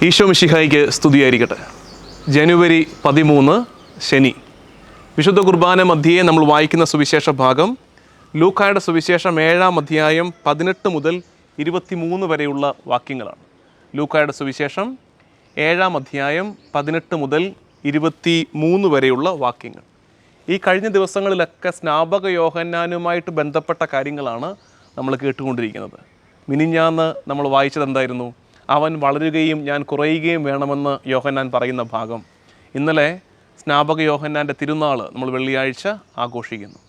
ഈശോ മിശിഹായ്ക്ക് സ്തുതിയായിരിക്കട്ടെ. ജനുവരി 13 ശനി. വിശുദ്ധ കുർബാന മധ്യേ നമ്മൾ വായിക്കുന്ന സുവിശേഷ ഭാഗം ലൂക്കായുടെ സുവിശേഷം 7-ാം അധ്യായം 18 മുതൽ 23 വരെയുള്ള വാക്യങ്ങളാണ്. ലൂക്കായുടെ സുവിശേഷം 7-ാം അധ്യായം 18 മുതൽ 23 വരെയുള്ള വാക്യങ്ങൾ. ഈ കഴിഞ്ഞ ദിവസങ്ങളിലൊക്കെ സ്നാപക യോഹന്നാനുമായിട്ട് ബന്ധപ്പെട്ട കാര്യങ്ങളാണ് നമ്മൾ കേട്ടുകൊണ്ടിരിക്കുന്നത്. മിനിഞ്ഞാന്ന് നമ്മൾ വായിച്ചത് എന്തായിരുന്നു? അവൻ വളരുകയും ഞാൻ കുറയുകയും വേണമെന്ന് യോഹന്നാൻ പറയുന്ന ഭാഗം. ഇന്നലെ സ്നാപക യോഹന്നാൻ്റെ തിരുനാൾ നമ്മൾ വെള്ളിയാഴ്ച ആഘോഷിക്കുന്നു.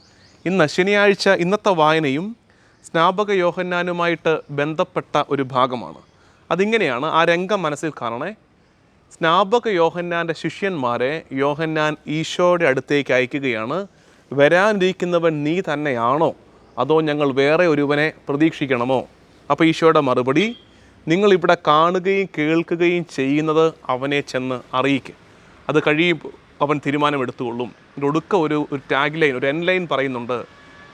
ഇന്ന് ശനിയാഴ്ച ഇന്നത്തെ വായനയും സ്നാപക യോഹന്നാനുമായിട്ട് ബന്ധപ്പെട്ട ഒരു ഭാഗമാണ്. അതിങ്ങനെയാണ്, ആ രംഗം മനസ്സിൽ കാണണേ. സ്നാപക യോഹന്നാൻ്റെ ശിഷ്യന്മാരെ യോഹന്നാൻ ഈശോയുടെ അടുത്തേക്ക് അയക്കുകയാണ്. വരാനിരിക്കുന്നവൻ നീ തന്നെയാണോ, അതോ ഞങ്ങൾ വേറെ ഒരുവനെ പ്രതീക്ഷിക്കണമോ? അപ്പോൾ ഈശോയുടെ മറുപടി, നിങ്ങളിവിടെ കാണുകയും കേൾക്കുകയും ചെയ്യുന്നത് അവനെ ചെന്ന് അറിയിക്കുക. അത് കഴിയുമ്പോൾ അവൻ തീരുമാനമെടുത്തുകൊള്ളും. ഒടുക്ക ഒരു ടാഗ് ലൈൻ, ഒരു എൻ ലൈൻ പറയുന്നുണ്ട്,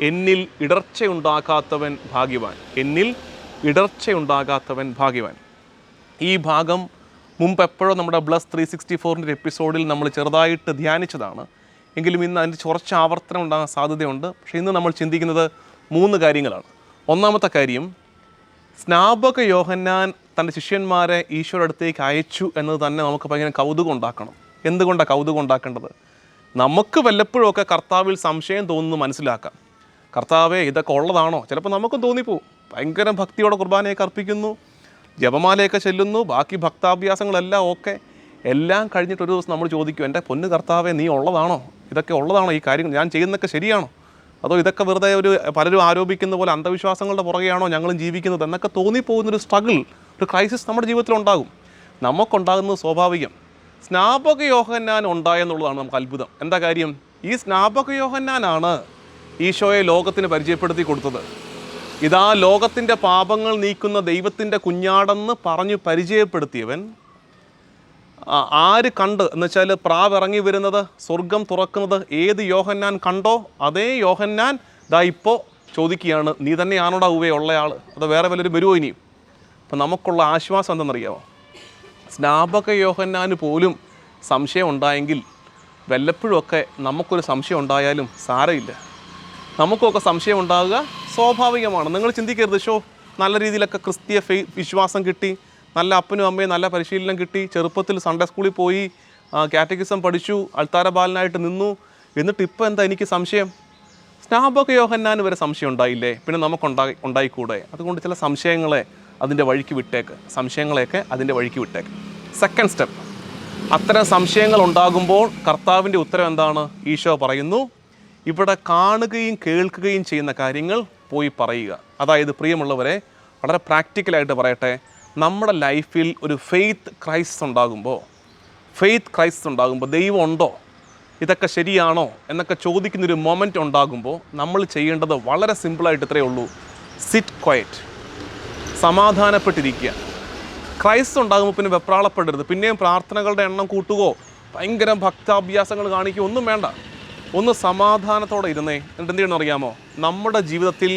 എന്നിൽ ഇടർച്ചയുണ്ടാകാത്തവൻ ഭാഗ്യവാൻ. എന്നിൽ ഇടർച്ചയുണ്ടാകാത്തവൻ ഭാഗ്യവാൻ. ഈ ഭാഗം മുമ്പ് എപ്പോഴോ നമ്മുടെ ബ്ലസ് 364 എപ്പിസോഡിൽ നമ്മൾ ചെറുതായിട്ട് ധ്യാനിച്ചതാണ്. എങ്കിലും ഇന്ന് അതിൻ്റെ കുറച്ച് ആവർത്തനം ഉണ്ടാകാൻ സാധ്യതയുണ്ട്. പക്ഷേ ഇന്ന് നമ്മൾ ചിന്തിക്കുന്നത് 3 കാര്യങ്ങളാണ്. ഒന്നാമത്തെ കാര്യം, സ്നാപക യോഹന്നാൻ തൻ്റെ ശിഷ്യന്മാരെ ഈശോയുടെ അടുത്തേക്ക് അയച്ചു എന്നത് തന്നെ നമുക്ക് ഭയങ്കര കൗതുകം ഉണ്ടാക്കണം. എന്തുകൊണ്ടാണ് കൗതുകം ഉണ്ടാക്കേണ്ടത്? നമുക്ക് വല്ലപ്പോഴുമൊക്കെ കർത്താവിൽ സംശയം തോന്നുന്നു മനസ്സിലാക്കാം. കർത്താവേ, ഇതൊക്കെ ഉള്ളതാണോ? ചിലപ്പോൾ നമുക്കും തോന്നിപ്പോവും. ഭയങ്കര ഭക്തിയോടെ കുർബാനയൊക്കെ അർപ്പിക്കുന്നു, ജപമാലയൊക്കെ ചെല്ലുന്നു, ബാക്കി ഭക്താഭ്യാസങ്ങളെല്ലാം ഓക്കെ. എല്ലാം കഴിഞ്ഞിട്ടൊരു ദിവസം നമ്മൾ ചോദിക്കും, എൻ്റെ പൊന്നു കർത്താവേ, നീ ഉള്ളതാണോ? ഇതൊക്കെ ഉള്ളതാണോ? ഈ കാര്യങ്ങൾ ഞാൻ ചെയ്യുന്നതൊക്കെ ശരിയാണോ? അതോ ഇതൊക്കെ വെറുതെ പലരും ആരോപിക്കുന്ന പോലെ അന്ധവിശ്വാസങ്ങളുടെ പുറകെയാണോ ഞങ്ങളും ജീവിക്കുന്നത് എന്നൊക്കെ തോന്നിപ്പോകുന്നൊരു സ്ട്രഗിൾ, ഒരു ക്രൈസിസ് നമ്മുടെ ജീവിതത്തിലുണ്ടാകും. നമുക്കുണ്ടാകുന്നത് സ്വാഭാവികം. സ്നാപക യോഹന്നാൻ ഉണ്ടായെന്നുള്ളതാണ് നമുക്ക് അത്ഭുതം. എന്താ കാര്യം? ഈ സ്നാപക യോഹന്നാനാണ് ഈശോയെ ലോകത്തിന് പരിചയപ്പെടുത്തി കൊടുത്തത്. ഇതാ ലോകത്തിൻ്റെ പാപങ്ങൾ നീക്കുന്ന ദൈവത്തിൻ്റെ കുഞ്ഞാടെന്ന് പറഞ്ഞു പരിചയപ്പെടുത്തിയവൻ. ആര് കണ്ട് എന്ന് വെച്ചാൽ, പ്രാവ് ഇറങ്ങി വരുന്നത്, സ്വർഗം തുറക്കുന്നത് ഏത് യോഹന്നാൻ കണ്ടോ അതേ യോഹന്നാൻ ദാ ഇപ്പോൾ ചോദിക്കുകയാണ്, നീ തന്നെയാണോടാ ഉവ്വേ ഉള്ളയാൾ, അതോ വേറെ വല്ലൊരു വരുമോ ഇനിയും? അപ്പം നമുക്കുള്ള ആശ്വാസം എന്തെന്നറിയാമോ? സ്നാപക യോഹന്നാന് പോലും സംശയം ഉണ്ടായെങ്കിൽ വല്ലപ്പോഴുമൊക്കെ നമുക്കൊരു സംശയം ഉണ്ടായാലും സാരമില്ല. നമുക്കൊക്കെ സംശയം ഉണ്ടാവുക സ്വാഭാവികമാണ്. നിങ്ങൾ ചിന്തിക്കരുത്, നല്ല രീതിയിലൊക്കെ ക്രിസ്തീയ വിശ്വാസം കിട്ടി, നല്ല അപ്പനും അമ്മയും നല്ല പരിശീലനം കിട്ടി, ചെറുപ്പത്തിൽ സൺഡേ സ്കൂളിൽ പോയി കാറ്റഗിസം പഠിച്ചു, അൾത്താര ബാലനായിട്ട് നിന്നു, എന്നിട്ട് ഇപ്പോൾ എന്താ എനിക്ക് സംശയം? സ്നാപക യോഹന്നാന് വരെ സംശയം ഉണ്ടായില്ലേ? പിന്നെ ഉണ്ടായിക്കൂടെ? അതുകൊണ്ട് ചില സംശയങ്ങളെ അതിൻ്റെ വഴിക്ക് വിട്ടേക്ക്, സംശയങ്ങളെയൊക്കെ അതിൻ്റെ വഴിക്ക് വിട്ടേക്ക്. സെക്കൻഡ് സ്റ്റെപ്പ്, അത്തരം സംശയങ്ങൾ ഉണ്ടാകുമ്പോൾ കർത്താവിൻ്റെ ഉത്തരം എന്താണ്? ഈശോ പറയുന്നു, ഇവിടെ കാണുകയും കേൾക്കുകയും ചെയ്യുന്ന കാര്യങ്ങൾ പോയി പറയുക. അതായത് പ്രിയമുള്ളവരെ, വളരെ പ്രാക്ടിക്കലായിട്ട് പറയട്ടെ, നമ്മുടെ ലൈഫിൽ ഒരു ഫെയ്ത്ത് ക്രൈസിസ് ഉണ്ടാകുമ്പോൾ ദൈവം ഉണ്ടോ, ഇതൊക്കെ ശരിയാണോ എന്നൊക്കെ ചോദിക്കുന്നൊരു മൊമെൻ്റ് ഉണ്ടാകുമ്പോൾ നമ്മൾ ചെയ്യേണ്ടത് വളരെ സിമ്പിളായിട്ട് ഇത്രയേ ഉള്ളൂ: സിറ്റ് ക്വയറ്റ്, സമാധാനപ്പെട്ടിരിക്കുക. ക്രൈസിസ് ഉണ്ടാകുമ്പോൾ പിന്നെ വെപ്രാളപ്പെടരുത്. പിന്നെയും പ്രാർത്ഥനകളുടെ എണ്ണം കൂട്ടുകയോ ഭയങ്കര ഭക്താഭ്യാസങ്ങൾ കാണിക്കുകയോ ഒന്നും വേണ്ട. ഒന്ന് സമാധാനത്തോടെ ഇരുന്നേ. എന്നിട്ട് എന്ത് ചെയ്യണമെന്ന് അറിയാമോ? നമ്മുടെ ജീവിതത്തിൽ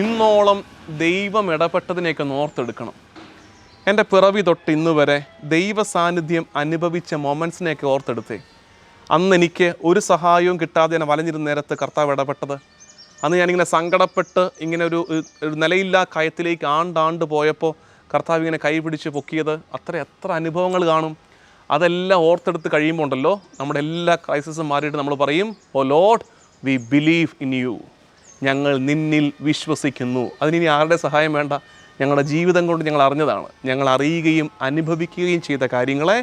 ഇന്നോളം ദൈവം ഇടപെട്ടതിനെയൊക്കെ ഓർത്തെടുക്കണം. എൻ്റെ പിറവി തൊട്ട് ഇന്ന് വരെ ദൈവ സാന്നിധ്യം അനുഭവിച്ച മൊമെൻറ്റ്സിനെയൊക്കെ ഓർത്തെടുത്തേ. അന്ന് എനിക്ക് ഒരു സഹായവും കിട്ടാതെ ഞാൻ വലഞ്ഞിരുന്ന നേരത്ത് കർത്താവ് ഇടപെട്ടത്. അന്ന് ഞാനിങ്ങനെ സങ്കടപ്പെട്ട് ഇങ്ങനെ ഒരു നിലയില്ലാ കയത്തിലേക്ക് ആണ്ടാണ്ട് പോയപ്പോൾ കർത്താവ് ഇങ്ങനെ കൈ പിടിച്ച് പൊക്കിയത്, എത്ര അനുഭവങ്ങൾ കാണും. അതെല്ലാം ഓർത്തെടുത്ത് കഴിയുമ്പോൾ ഉണ്ടല്ലോ, നമ്മുടെ എല്ലാ ക്രൈസിസും മാറിയിട്ട് നമ്മൾ പറയും, oh lord, we believe in you, ഞങ്ങൾ നിന്നിൽ വിശ്വസിക്കുന്നു. അതിനി ആരുടെ സഹായം വേണ്ട, ഞങ്ങളുടെ ജീവിതം കൊണ്ട് ഞങ്ങൾ അറിഞ്ഞതാണ്, ഞങ്ങൾ അറിയുകയും അനുഭവിക്കുകയും ചെയ്ത കാര്യങ്ങളെ.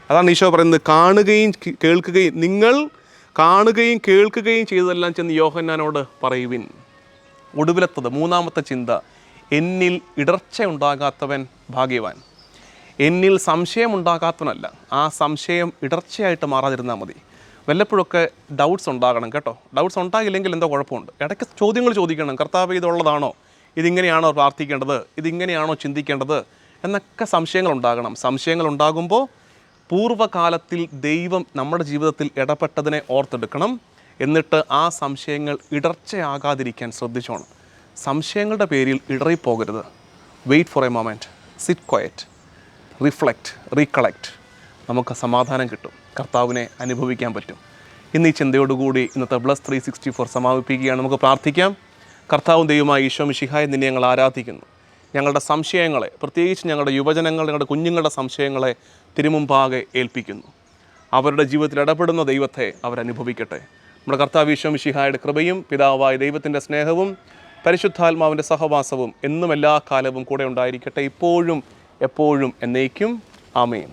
അതാണ് ഈശോ പറയുന്നത്, കാണുകയും കേൾക്കുകയും, നിങ്ങൾ കാണുകയും കേൾക്കുകയും ചെയ്തതെല്ലാം ചെന്ന് യോഹന്നാനോട് പറയുവിൻ. ഒടുവിലത്തത്, മൂന്നാമത്തെ ചിന്ത, എന്നിൽ ഇടർച്ച ഉണ്ടാകാത്തവൻ ഭാഗ്യവാൻ. എന്നിൽ സംശയം ഉണ്ടാകാത്തവനല്ല, ആ സംശയം ഇടർച്ചയായിട്ട് മാറാതിരുന്നാൽ മതി. വല്ലപ്പോഴൊക്കെ ഡൗട്ട്സ് ഉണ്ടാകണം കേട്ടോ. ഡൗട്ട്സ് ഉണ്ടാകില്ലെങ്കിൽ എന്തോ കുഴപ്പമുണ്ട്. ഇടയ്ക്ക് ചോദ്യങ്ങൾ ചോദിക്കണം. കർത്താവ് ഇതുള്ളതാണോ, ഇതിങ്ങനെയാണോ പ്രാർത്ഥിക്കേണ്ടത്, ഇതിങ്ങനെയാണോ ചിന്തിക്കേണ്ടത് എന്നൊക്കെ സംശയങ്ങൾ ഉണ്ടാകണം. സംശയങ്ങൾ ഉണ്ടാകുമ്പോൾ പൂർവ്വകാലത്തിൽ ദൈവം നമ്മുടെ ജീവിതത്തിൽ ഇടപെട്ടതിനെ ഓർത്തെടുക്കണം. എന്നിട്ട് ആ സംശയങ്ങൾ ഇടർച്ചയാകാതിരിക്കാൻ ശ്രദ്ധിച്ചോണം. സംശയങ്ങളുടെ പേരിൽ ഇടറിപ്പോകരുത്. Wait for a moment, sit quiet. Reflect, recollect, നമുക്ക് സമാധാനം കിട്ടും, കർത്താവിനെ അനുഭവിക്കാൻ പറ്റും. ഇന്ന് ഈ ചിന്തയോടുകൂടി ഇന്നത്തെ ബ്ലസ് 364 സമാപിപ്പിക്കുകയാണ്. നമുക്ക് പ്രാർത്ഥിക്കാം. കർത്താവും ദൈവമായ ഈശോ മിശിഹായെ നിന്നെ ഞങ്ങൾ ആരാധിക്കുന്നു. ഞങ്ങളുടെ സംശയങ്ങളെ, പ്രത്യേകിച്ച് ഞങ്ങളുടെ യുവജനങ്ങൾ, ഞങ്ങളുടെ കുഞ്ഞുങ്ങളുടെ സംശയങ്ങളെ തിരുമുമ്പാകെ ഏൽപ്പിക്കുന്നു. അവരുടെ ജീവിതത്തിൽ ഇടപെടുന്ന ദൈവത്തെ അവരനുഭവിക്കട്ടെ. നമ്മുടെ കർത്താവ് ഈശോ മിശിഹായുടെ കൃപയും പിതാവായ ദൈവത്തിൻ്റെ സ്നേഹവും പരിശുദ്ധാത്മാവിൻ്റെ സഹവാസവും എന്നും എല്ലാ കാലവും കൂടെ ഉണ്ടായിരിക്കട്ടെ, ഇപ്പോഴും എപ്പോഴും എന്നേക്കും. ആമേൻ.